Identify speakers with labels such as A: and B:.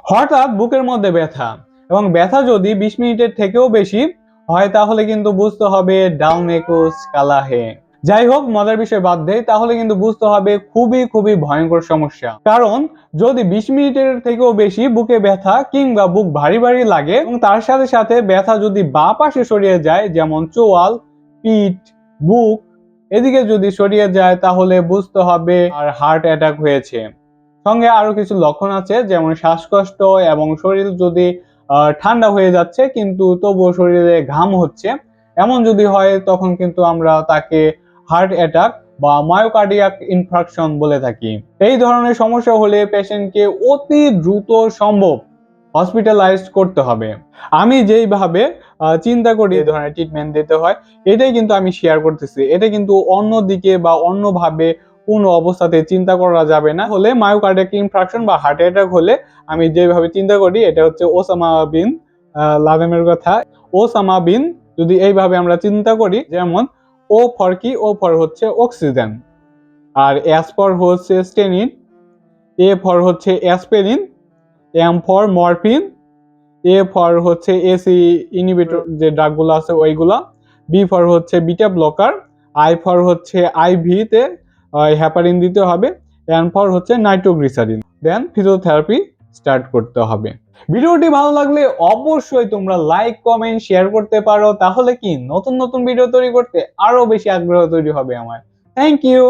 A: হঠাৎ বুকের মধ্যে ব্যথা এবং ব্যথা যদি 20 মিনিটের থেকেও বেশি হয় তাহলে কিন্তু বুঝতে হবে ডাউন একুশ কালা হে। যাই হোক, মজার বিষয় বাদ দেয়, তাহলে কিন্তু বুঝতে হবে খুবই খুবই ভয়ঙ্কর সমস্যা। কারণ যদি 20 মিনিটের থেকেও বেশি বুকে ব্যথা কিংবা বুক ভারী ভারী লাগে এবং তার সাথে সাথে ব্যথা যদি বাঁ পাশে সরিয়ে যায়, যেমন চোয়াল, পিঠ, বুক এদিকে যদি সরিয়ে যায়, তাহলে বুঝতে হবে আর হার্ট অ্যাটাক হয়েছে। সঙ্গে আরো কিছু লক্ষণ আছে, যেমন শ্বাসকষ্ট এবং শরীর যদি ঠান্ডা হয়ে যাচ্ছে কিন্তু তবুও শরীরে ঘাম হচ্ছে, এমন যদি হয় তখন কিন্তু আমরা তাকে হার্ট অ্যাটাক বা মায়োকার্ডিয়াক ইনফ্রাকশন বলে থাকি। এই ধরনের সমস্যা হলে পেশেন্টকে অতি দ্রুত সম্ভব হসপিটালাইজ করতে হবে। আমি যেইভাবে চিন্তা করি এই ধরনের ট্রিটমেন্ট দিতে হয়, এটাই কিন্তু আমি শেয়ার করতেছি। এটা কিন্তু অন্যদিকে বা অন্যভাবে কোনো অবস্থাতে চিন্তা করা যাবে না। হলে মায়োকার্ডিয়াক ইনফ্রাকশন বা হার্ট অ্যাটাক হলে আমি যেভাবে চিন্তা করি, এটা হচ্ছে ওসামা বিন লাদেনের কথা। ওসামা বিন যদি এইভাবে আমরা চিন্তা করি, যেমন ও ফর কি, ও ফর হচ্ছে অক্সিজেন, আর এস ফর হচ্ছে স্টেনিন, এ ফর হচ্ছে aspirin, M for morphine, A for হচ্ছে এসি ইনহিবিটর যে ড্রাগগুলো আছে ওইগুলা, বি ফর হচ্ছে বিটা ব্লকার, আই ফর হচ্ছে আইভি তে হেপারিন দিতে হবে, এন ফর হচ্ছে নাইট্রোগ্লিসারিন। দেন ফিজিওথেরাপি স্টার্ট করতে হবে। ভিডিওটি ভালো লাগলে অবশ্যই তোমরা লাইক, কমেন্ট, শেয়ার করতে পারো, তাহলে কি নতুন নতুন ভিডিও তৈরি করতে আরো বেশি আগ্রহ তৈরি হবে আমার। Thank you.